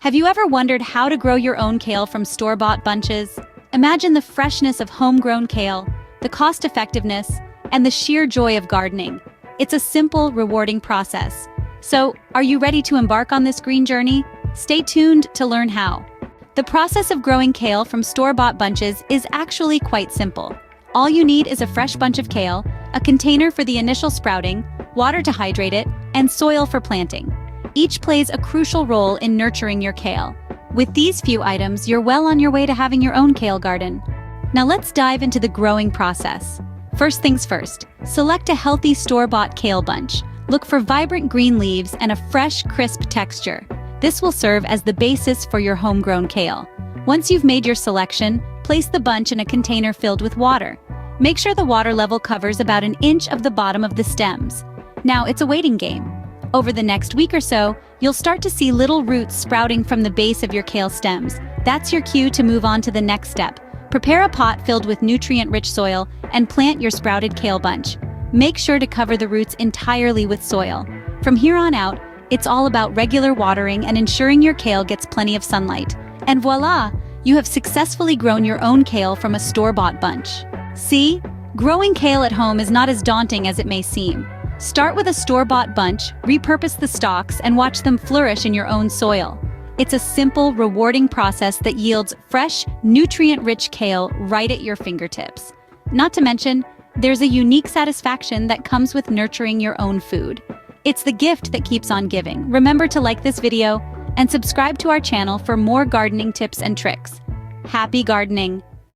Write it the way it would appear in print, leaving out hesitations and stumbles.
Have you ever wondered how to grow your own kale from store-bought bunches? Imagine the freshness of homegrown kale, the cost-effectiveness, and the sheer joy of gardening. It's a simple, rewarding process. So, are you ready to embark on this green journey? Stay tuned to learn how. The process of growing kale from store-bought bunches is actually quite simple. All you need is a fresh bunch of kale, a container for the initial sprouting, water to hydrate it, and soil for planting. Each plays a crucial role in nurturing your kale. With these few items, you're well on your way to having your own kale garden. Now let's dive into the growing process. First things first, select a healthy store-bought kale bunch. Look for vibrant green leaves and a fresh, crisp texture. This will serve as the basis for your homegrown kale. Once you've made your selection, place the bunch in a container filled with water. Make sure the water level covers about an inch of the bottom of the stems. Now it's a waiting game. Over the next week or so, you'll start to see little roots sprouting from the base of your kale stems. That's your cue to move on to the next step. Prepare a pot filled with nutrient-rich soil and plant your sprouted kale bunch. Make sure to cover the roots entirely with soil. From here on out, it's all about regular watering and ensuring your kale gets plenty of sunlight. And voila! You have successfully grown your own kale from a store-bought bunch. See? Growing kale at home is not as daunting as it may seem. Start with a store-bought bunch, repurpose the stalks, and watch them flourish in your own soil. It's a simple, rewarding process that yields fresh, nutrient-rich kale right at your fingertips. Not to mention, there's a unique satisfaction that comes with nurturing your own food. It's the gift that keeps on giving. Remember to like this video and subscribe to our channel for more gardening tips and tricks. Happy gardening!